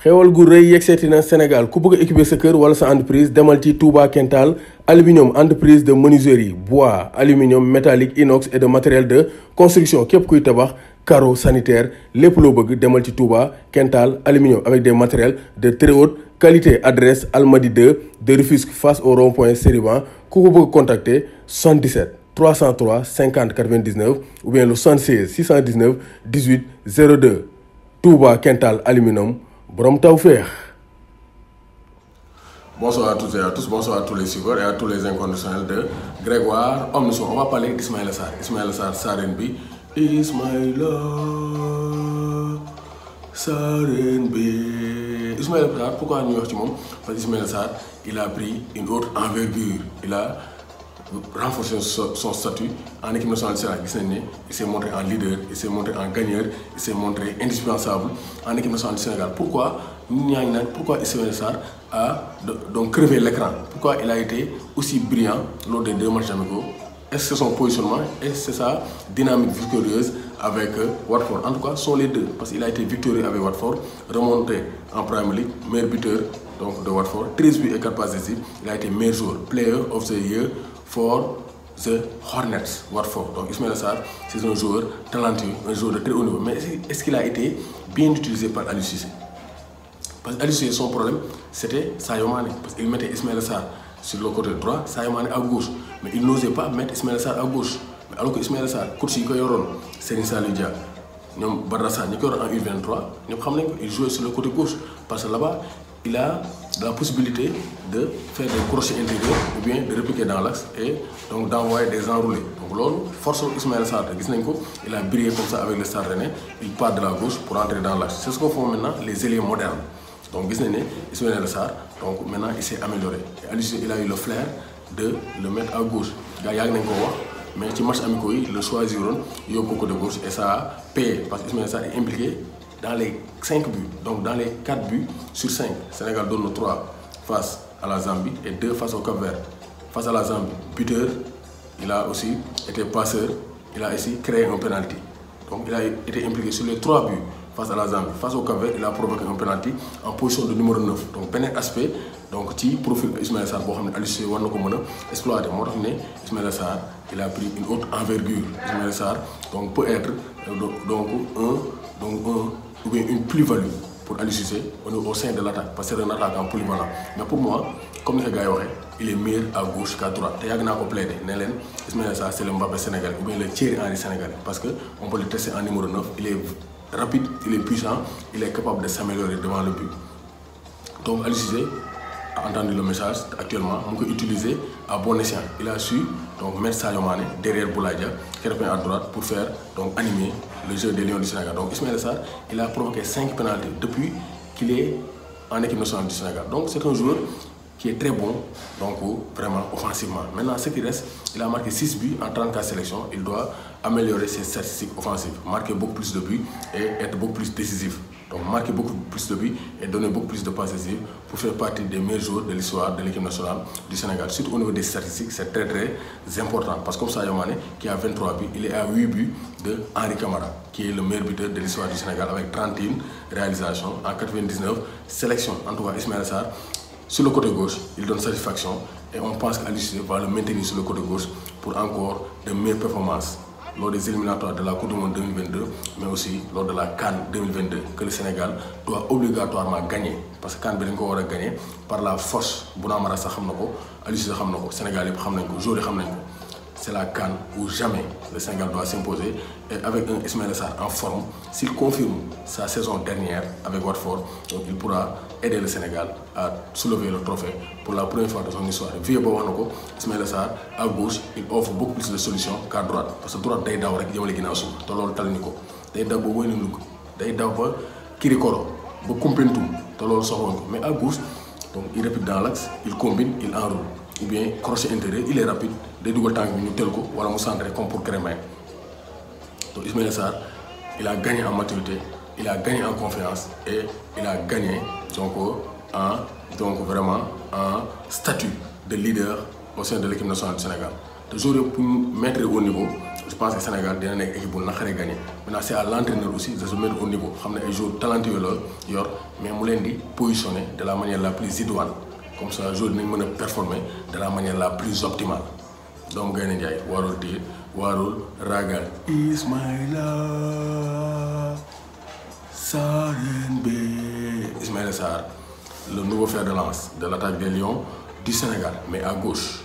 xewal gu rëy yegseeti na Sénégal ku bëgg a équiper sa kër wala sa entreprise demal ci Touba Kental aluminium entreprise de menuiserie bois aluminium métallique inox et de matériel de construction képp kuy tabax carreau sanitaire lépp loo bëgg demal ci Touba Kental aluminium avec des matériels de très haute qualité. Adresse Almadies 2 de Rufisque face au rond-point Seriban. ku ko bëgg contacter 77 303 50 99 ou bien le 76 619 18 02 Touba Kental aluminium borom tawfeex. Bonsoir à toutes et à tous, bonsoir à tous les suiveurs et à tous les inconditionnels de Grégoire Omnisson. On va parler d'Ismaïla Sarr. Ismaïla Sarr Sarenbi. Ismaïla Sarenbi. Ismaïla Sarr, pourquoi nous disons parce qu'Ismaïla Sarr, il a pris une autre envergure. Il a renforcer son statut en équipe nationale du Sénégal. Il s'est montré en leader, il s'est montré en gagneur, il s'est montré indispensable en équipe nationale du Sénégal. Pourquoi Ismaïla Sarr a donc crevé l'écran? Pourquoi il a été aussi brillant lors des deux matchs amicaux? Est-ce que c'est son positionnement? Est-ce que c'est sa dynamique victorieuse avec Watford? En tout cas, ce sont les deux. Parce qu'il a été victorieux avec Watford, remonté en Premier League, meilleur buteur donc, de Watford, 13 buts et 4 passes décisives. Il a été meilleur joueur, player of the year for the Hornets, Watford. Donc Ismaïla Sarr, c'est un joueur talentueux, un joueur de très haut niveau. Mais est-ce qu'il a été bien utilisé par Aliou Cissé? Parce qu'Aliou Cissé, son problème, c'était Sadio Mané. Parce qu'il mettait Ismaïla Sarr sur le côté droit, Sadio Mané à gauche. Mais il n'osait pas mettre Ismaïla Sarr à gauche. Mais alors que Ismaïla Sarr, coach yi ko yoroon, Serigne Saliou Dia, ñoom Badara Sarr ñi ko yoroon en U23, ñoom xam nañ ko, il jouait sur le côté gauche. Parce que là-bas, il a la possibilité de faire des crochets intérieurs ou bien de répliquer dans l'axe et donc d'envoyer des enroulés. Donc là, force Ismaïla Sarr, il a brillé comme ça avec le Stade Rennais, il part de la gauche pour entrer dans l'axe. C'est ce qu'on fait maintenant les ailiers modernes. Donc Ismaïla Sarr, donc maintenant il s'est amélioré. Et il a eu le flair de le mettre à gauche. Mais ci match amicaux yi le choisiront yóbbu ko de gauche et ça a payé parce que Ismaïla Sarr est impliqué dans les 5 buts, donc dans les 4 buts sur 5. Sénégal donne 3 face à la Zambie et 2 face au Cap-Vert. Face à la Zambie, buteur, il a aussi été passeur, il a aussi créé un penalty. Donc il a été impliqué sur les 3 buts face à la Zambie. Face au Cap-Vert, il a provoqué un penalty en position de numéro 9. Donc beneen aspect, donc ci profil Ismaïla Sarr boo xam ne Aliou Cissé war na ko mën a exploiter. Moo tax ne Ismaïla Sarr, il a pris une autre envergure. Ismaïla Sarr donc peut être ou bien une plus-value pour Aliou Cissé au sein de l'attaque parce que c'est un attaquant polyvalent. Mais pour moi, comme les gars il est meilleur à gauche qu'à droite. Et il y a plaidé. Ismaïla Sarr, c'est le Mbappé sénégalais ou bien le Thierry Henry sénégalais parce qu'on peut le tester en numéro 9. Il est rapide, il est puissant, il est capable de s'améliorer devant le but. Donc Aliou Cissé a entendu le message actuellement, on peut utiliser à bon escient. Il a su donc mettre Sadio Mané derrière Boulaye Dia, Krépin à droite pour faire donc animer le jeu des Lions du Sénégal. Donc Ismaïla Sarr, il a provoqué 5 pénalités depuis qu'il est en équipe nationale du Sénégal. Donc c'est un joueur qui est très bon, donc vraiment offensivement. Maintenant, ce qui reste, il a marqué 6 buts en 34 sélections. Il doit améliorer ses statistiques offensives, marquer beaucoup plus de buts et être beaucoup plus décisif. Donc marquer beaucoup plus de buts et donner beaucoup plus de passes décisives pour faire partie des meilleurs joueurs de l'histoire de l'équipe nationale du Sénégal. Surtout au niveau des statistiques, c'est très très important. Parce que comme Sadio Mané, qui a 23 buts, il est à 8 buts de Henri Camara, qui est le meilleur buteur de l'histoire du Sénégal avec 31 réalisations en 99 sélections. En tout cas, Ismaïla Sarr, sur le côté gauche, il donne satisfaction et on pense qu'Aliou Cissé va le maintenir sur le côté gauche pour encore de meilleures performances lors des éliminatoires de la Coupe du Monde 2022, mais aussi lors de la CAN 2022, que le Sénégal doit obligatoirement gagner. Parce que CAN bi dañ ko war a gagner par la force. Bouna Mara sax xam na ko, Aliou Cissé xam na ko, Sénégal yëpp xam nañ ko, joueurs yi xam nañ ko. C'est la CAN où jamais le Sénégal doit s'imposer. Et avec un Ismaïla Sarr en forme, s'il confirme sa saison dernière avec Watford, donc il pourra aider le Sénégal à soulever le trophée pour la première fois de son histoire. Vieux Bowanoko, Ismaïla Sarr, à gauche, il offre beaucoup plus de solutions qu'à droite. Parce que droite, day daw rek jëmale ginnaaw suuf te loolu tal ni ko day daw ba wéy na Louga day daw ba Kirikoro ba Koumpentoum te loolu soxla ko mais à gauche donc il répète dans l'axe, il combine, il enroule. Ou bien crochet intérieur, il est rapide, des double tank, nous tel ko, voilà mon centre comme pour Krépin. Donc Ismaïla Sarr, il a gagné en maturité, il a gagné en confiance et il a gagné donc vraiment en statut de leader au sein de l'équipe nationale du Sénégal. Toujours pour mettre au niveau, je pense que Sénégal dina nekk équipe bu naqaree gagné maintenant c'est à l'entraîneur aussi de se mettre au niveau xam ne ay joueurs talentueux la yor mais mu leen di positionner de la manière la plus idoine comme ça joueur dinañ mën a performer de la manière la plus optimale doomu Gaynde Njaay warul tiit warul ragal Ismaïla Sarr le nouveau fer de lance de l'attaque des Lions du Sénégal mais à gauche